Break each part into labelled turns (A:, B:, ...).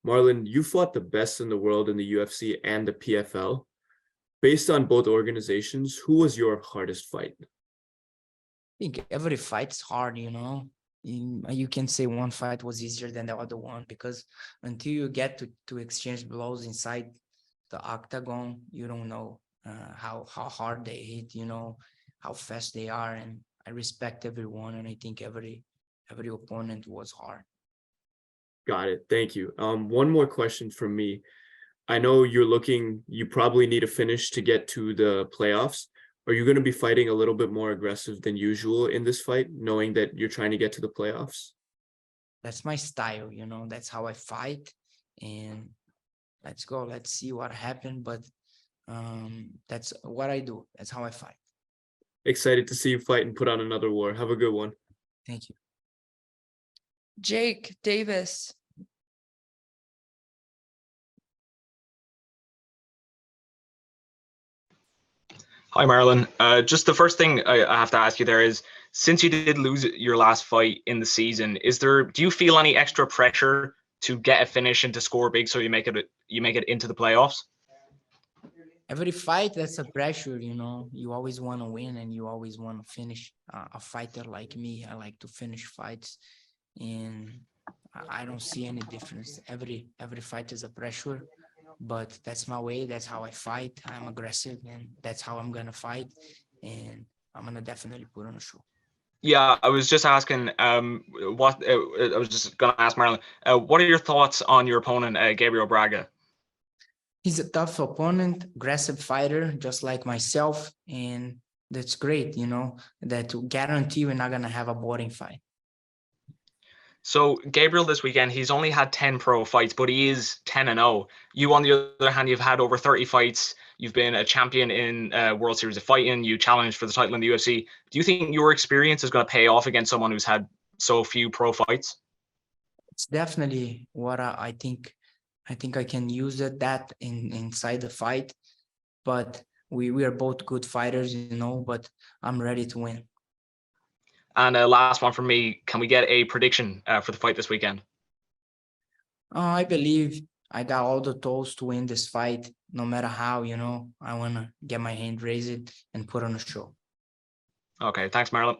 A: Marlon, you fought the best in the world in the UFC and the PFL. Based on both organizations, who was your hardest fight?
B: Think every fight's hard, you know. You can say one fight was easier than the other one because until you get to exchange blows inside the octagon, you don't know how hard they hit, you know, how fast they are. And I respect everyone, and I think every opponent was hard.
A: Got it. Thank you. One more question from me. I know you probably need a finish to get to the playoffs. Are you going to be fighting a little bit more aggressive than usual in this fight, knowing that you're trying to get to the playoffs?
B: That's my style, you know, that's how I fight. And let's go, let's see what happened. But that's what I do. That's how I fight.
A: Excited to see you fight and put on another war. Have a good one.
B: Thank you.
C: Jake Davis.
D: Hi, Marlon. Just the first thing I have to ask you there is, since you did lose your last fight in the season, do you feel any extra pressure to get a finish and to score big so you make it into the playoffs?
B: Every fight, that's a pressure, you know. You always want to win and you always want to finish. A fighter like me, I like to finish fights, and I don't see any difference. Every fight is a pressure, but that's my way. That's how I fight. I'm aggressive, and that's how I'm gonna fight. And I'm gonna definitely put on a show.
D: Yeah, I was just asking. I was just gonna ask Marlon. What are your thoughts on your opponent, Gabriel Braga?
B: He's a tough opponent, aggressive fighter, just like myself, and that's great. You know, that to guarantee we're not gonna have a boring fight.
D: So Gabriel this weekend, he's only had 10 pro fights, but he is 10-0. You, on the other hand, you've had over 30 fights. You've been a champion in World Series of Fighting. You challenged for the title in the UFC. Do you think your experience is going to pay off against someone who's had so few pro fights?
B: It's definitely what I think. I think I can use that inside the fight, but we are both good fighters, you know. But I'm ready to win.
D: And last one from me, can we get a prediction for the fight this weekend?
B: I believe I got all the tools to win this fight, no matter how, you know. I want to get my hand raised and put on a show.
D: Okay, thanks, Marlon.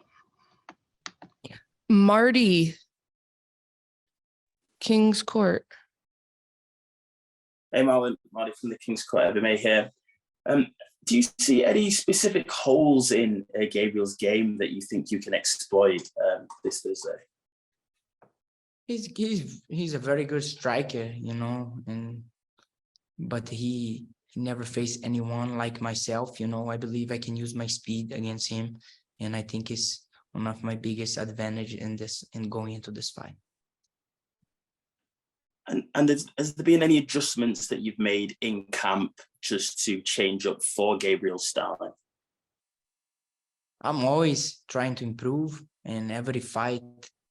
B: Yeah.
C: Marty. King's Court.
E: Hey, Marlon. Marty from the King's Court MMA here. Do you see any specific holes in Gabriel's game that you think you can exploit this Thursday?
B: He's a very good striker, you know, but he never faced anyone like myself, you know. I believe I can use my speed against him, and I think it's one of my biggest advantage in going into this fight.
E: And has there been any adjustments that you've made in camp just to change up for Gabriel's style?
B: I'm always trying to improve in every fight,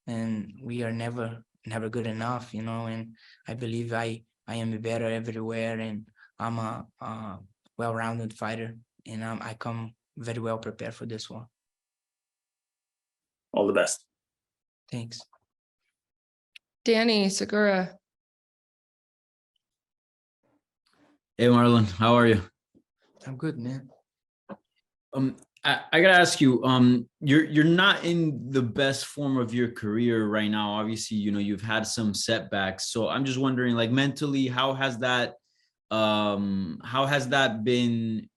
B: and we are never good enough, you know. And I believe I am better everywhere, and I'm a well-rounded fighter, and I come very well prepared for this one.
E: All the best.
B: Thanks.
C: Danny Segura.
F: Hey Marlon, how are you?
B: I'm good, man.
F: I gotta ask you, you're not in the best form of your career right now. Obviously, you know, you've had some setbacks. So I'm just wondering, like, mentally, how has that been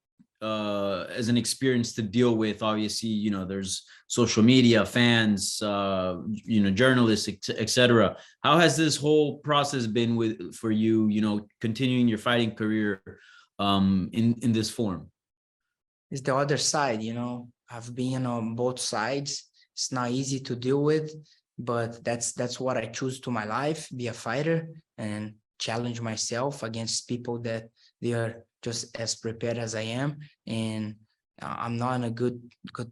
F: as an experience to deal with? Obviously, you know, there's social media, fans, you know, journalists, etc. How has this whole process been for you, you know, continuing your fighting career in this form?
B: It's the other side, you know. I've been on both sides. It's not easy to deal with, but that's what I choose to my life, be a fighter and challenge myself against people that they are just as prepared as I am. And I'm not in a good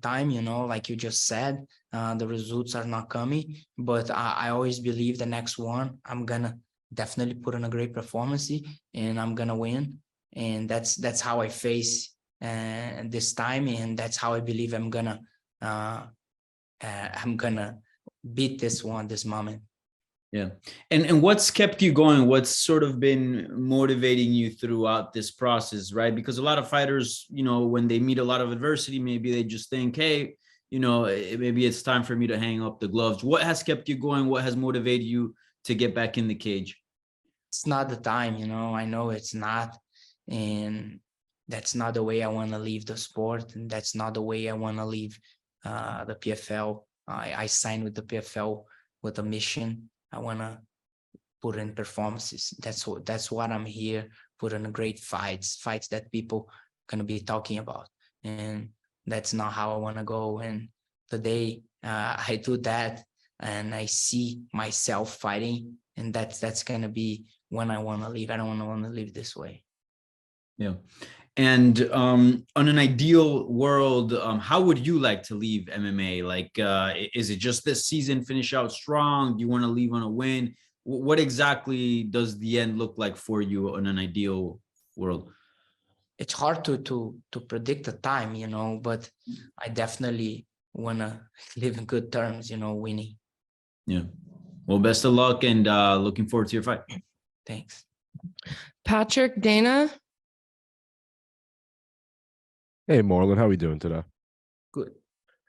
B: time, you know, like you just said. The results are not coming, but I always believe the next one, I'm gonna definitely put on a great performance and I'm gonna win. And that's how I face this time, and that's how I believe I'm gonna beat this moment.
F: Yeah. And what's kept you going? What's sort of been motivating you throughout this process, right? Because a lot of fighters, you know, when they meet a lot of adversity, maybe they just think, hey, you know, maybe it's time for me to hang up the gloves. What has kept you going? What has motivated you to get back in the cage?
B: It's not the time, you know, I know it's not. And that's not the way I want to leave the sport. And that's not the way I want to leave the PFL. I signed with the PFL with a mission. I want to put in performances. That's what I'm here, put in great fights that people gonna be talking about. And that's not how I want to go. And today I do that and I see myself fighting, and that's gonna be when I want to leave. I don't want to live this way.
F: Yeah. And on an ideal world, how would you like to leave MMA? Like, is it just this season, finish out strong? Do you want to leave on a win? What exactly does the end look like for you on an ideal world?
B: It's hard to predict the time, you know, but I definitely want to live in good terms, you know, winning.
F: Yeah. Well, best of luck, and looking forward to your fight.
B: Thanks.
C: Patrick Dana.
G: Hey, Marlon, how are we doing today?
B: Good.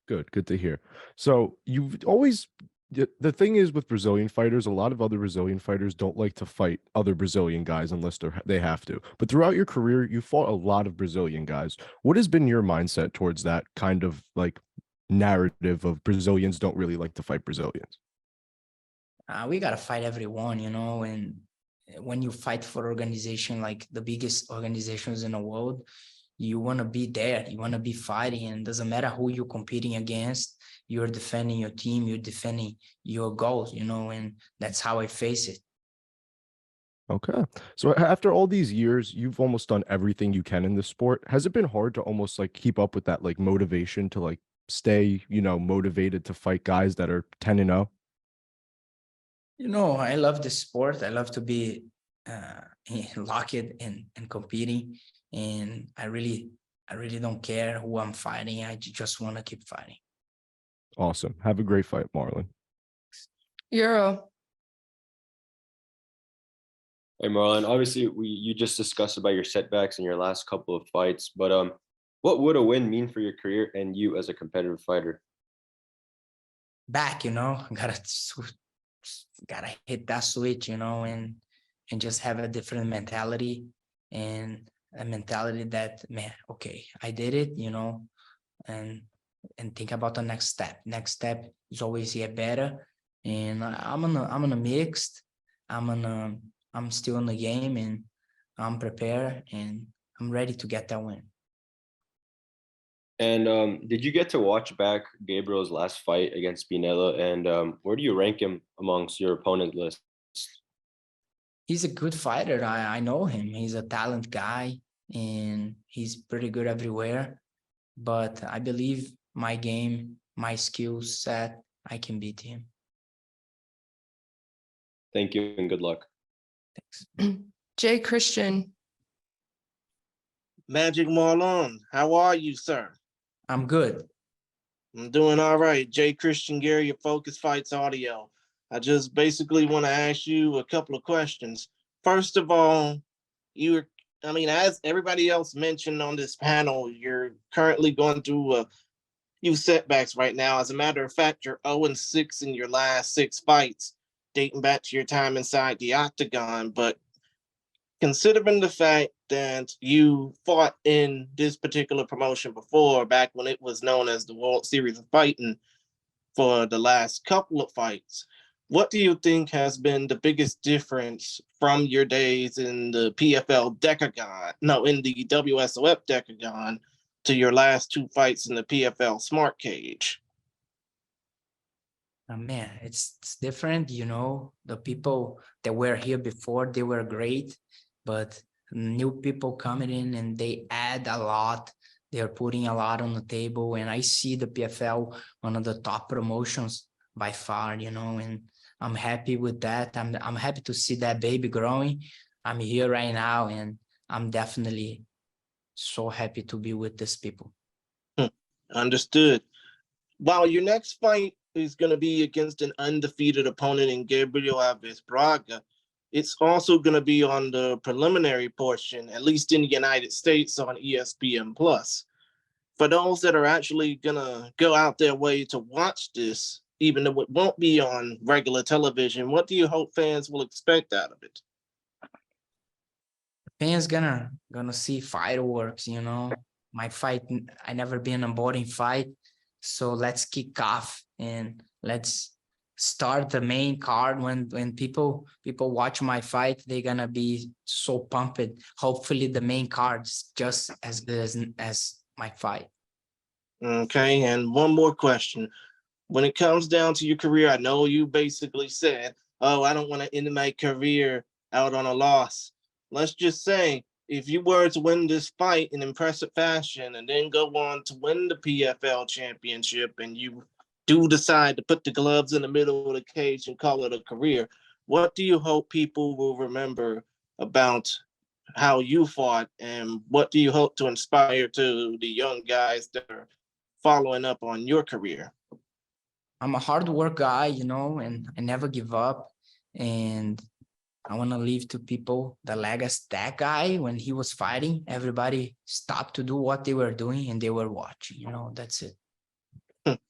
G: Good to hear. So you've always, the thing is with Brazilian fighters, a lot of other Brazilian fighters don't like to fight other Brazilian guys unless they have to. But throughout your career, you fought a lot of Brazilian guys. What has been your mindset towards that kind of like narrative of Brazilians don't really like to fight Brazilians?
B: We got to fight everyone, you know, and when you fight for organization like the biggest organizations in the world, you want to be there, you want to be fighting, and it doesn't matter who you're competing against, you're defending your team, you're defending your goals, you know, and that's how I face it.
G: Okay. So after all these years, you've almost done everything you can in the sport. Has it been hard to almost like keep up with that like motivation to like stay, you know, motivated to fight guys that are 10-0?
B: You know, I love this sport. I love to be locked and competing. And I really don't care who I'm fighting. I just want to keep fighting.
G: Awesome. Have a great fight, Marlon.
C: Euro.
H: Hey Marlon, obviously you just discussed about your setbacks in your last couple of fights, but what would a win mean for your career and you as a competitive fighter?
B: Back, you know, gotta hit that switch, you know, and just have a different mentality, and a mentality that, man, okay, I did it, you know, and think about the next step. Next step is always get better. And I'm on a mixed. I'm still in the game, and I'm prepared, and I'm ready to get that win.
H: And did you get to watch back Gabriel's last fight against Spinella? And where do you rank him amongst your opponent list?
B: He's a good fighter. I know him. He's a talent guy, and he's pretty good everywhere. But I believe my game, my skill set, I can beat him.
H: Thank you and good luck.
B: Thanks.
C: Jay Christian.
I: Magic Marlon, how are you, sir?
B: I'm good.
I: I'm doing all right. Jay Christian Gary, your Focus Fights Audio. I just basically want to ask you a couple of questions. First of all, as everybody else mentioned on this panel, you're currently going through a few setbacks right now. As a matter of fact, you're 0-6 in your last 6 fights, dating back to your time inside the octagon. But considering the fact that you fought in this particular promotion before, back when it was known as the World Series of Fighting, for the last couple of fights, what do you think has been the biggest difference from your days in the PFL Decagon, in the WSOF Decagon, to your last 2 fights in the PFL Smart Cage?
B: Man, it's different, you know. The people that were here before, they were great, but new people coming in and they add a lot. They're putting a lot on the table, and I see the PFL one of the top promotions by far, you know, and I'm happy with that. I'm happy to see that baby growing. I'm here right now, and I'm definitely so happy to be with these people.
I: Understood. While your next fight is going to be against an undefeated opponent in Gabriel Braga. It's also going to be on the preliminary portion, at least in the United States, on ESPN Plus. For those that are actually going to go out their way to watch this, even though it won't be on regular television, what do you hope fans will expect out of it?
B: Fans gonna see fireworks, My fight, I never been a boring fight. So let's kick off and let's start the main card. When people watch my fight, they're gonna be so pumped. Hopefully the main card's just as good as my fight.
I: Okay, and one more question. When it comes down to your career, I know you basically said, oh, I don't want to end my career out on a loss. Let's just say, if you were to win this fight in impressive fashion and then go on to win the PFL championship, and you do decide to put the gloves in the middle of the cage and call it a career, what do you hope people will remember about how you fought, and what do you hope to inspire to the young guys that are following up on your career?
B: I'm a hard work guy, and I never give up. And I want to leave to people the legacy that guy, when he was fighting, everybody stopped to do what they were doing and they were watching, that's it.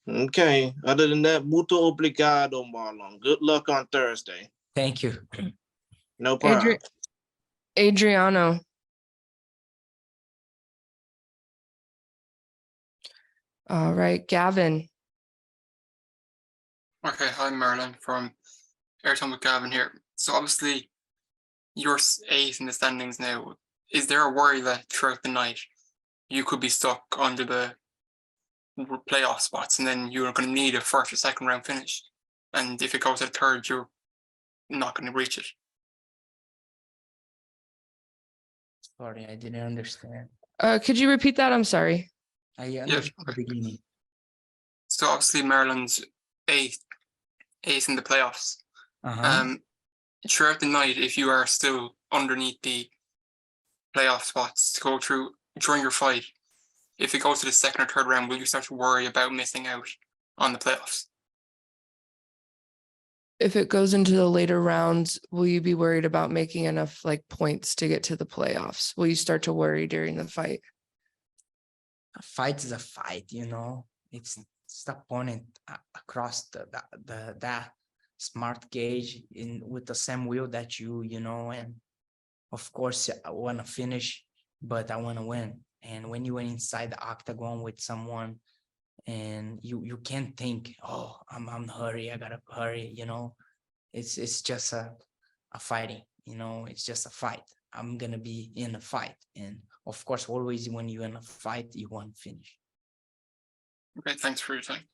I: Okay. Other than that, muito obrigado, Marlon. Good luck on Thursday.
B: Thank you.
I: No problem.
C: Adriano. All right, Gavin.
J: Okay, hi Marlon from Airtime with Gavin here. So obviously you're 8th in the standings now. Is there a worry that throughout the night you could be stuck under the playoff spots and then you're going to need a first or second round finish? And if it goes to the third, you're not going to reach it.
B: Sorry, I didn't understand.
C: Could you repeat that? I'm sorry.
B: I understood the beginning.
J: So obviously Maryland's 8th in the playoffs. Throughout the night, if you are still underneath the playoff spots to go through during your fight, if it goes to the second or third round, will you start to worry about missing out on the playoffs?
C: If it goes into the later rounds, will you be worried about making enough points to get to the playoffs? Will you start to worry during the fight?
B: A fight is a fight, It's the opponent across that smart gauge with the same will that and of course I want to finish, but I want to win. And when you went inside the octagon with someone and you can't think, oh, I'm hurry, I gotta hurry, it's just a fighting, it's just a fight. I'm gonna be in a fight, and of course always when you're in a fight you want to finish.
J: Okay, thanks for your time.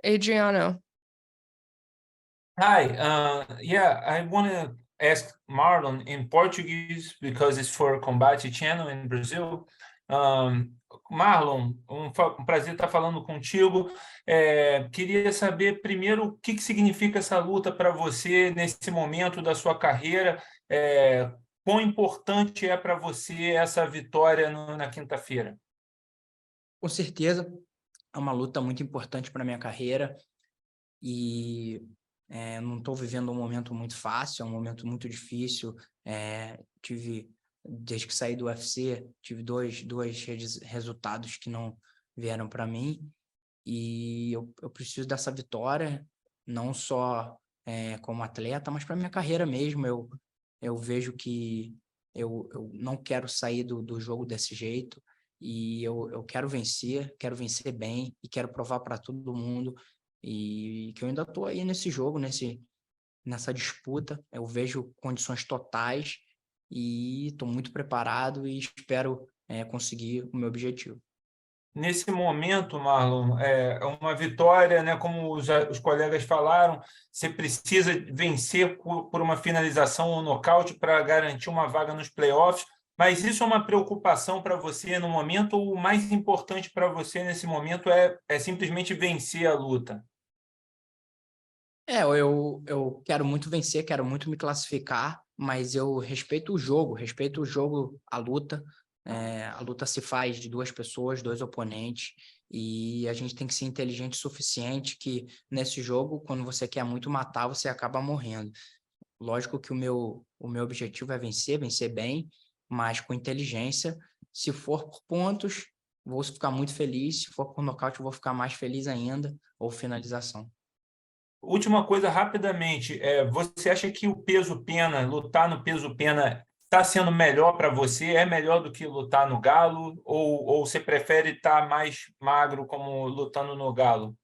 C: Adriano.
K: Hi, I want to ask Marlon in Portuguese because it's for Combate Channel in Brazil. Marlon, prazer estar falando contigo. Queria saber primeiro o que significa essa luta para você nesse momento da sua carreira. Quão importante é para você essa vitória na quinta-feira?
B: Com certeza, é uma luta muito importante para minha carreira e não estou vivendo um momento muito fácil, é um momento muito difícil. Desde que saí do UFC, tive dois resultados que não vieram para mim e eu preciso dessa vitória, não só como atleta, mas para minha carreira mesmo. Eu vejo que eu não quero sair do jogo desse jeito e eu quero vencer bem e quero provar para todo mundo e que eu ainda estou aí nesse jogo, nessa disputa. Eu vejo condições totais e estou muito preparado e espero conseguir o meu objetivo.
K: Nesse momento, Marlon, uma vitória, né, como os colegas falaram, você precisa vencer por uma finalização ou nocaute para garantir uma vaga nos playoffs, mas isso é uma preocupação para você no momento, ou o mais importante para você nesse momento é simplesmente vencer a luta?
B: Eu quero muito vencer, quero muito me classificar, mas eu respeito o jogo, a luta. A luta se faz de duas pessoas, dois oponentes, e a gente tem que ser inteligente o suficiente que nesse jogo, quando você quer muito matar, você acaba morrendo. Lógico que o meu objetivo é vencer bem, mas com inteligência. Se for por pontos, vou ficar muito feliz. Se for por nocaute, eu vou ficar mais feliz ainda, ou finalização.
K: Última coisa, rapidamente, você acha que o peso pena, lutar no peso pena, está sendo melhor para você? É melhor do que lutar no galo? Ou você prefere estar mais magro como lutando no galo?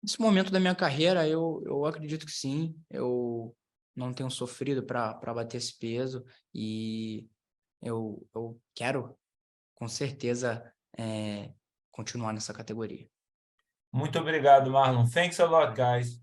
B: Nesse momento da minha carreira, eu acredito que sim. Eu não tenho sofrido para bater esse peso e eu quero, com certeza, continuar nessa categoria.
K: Muito obrigado, Marlon. Thanks a lot, guys.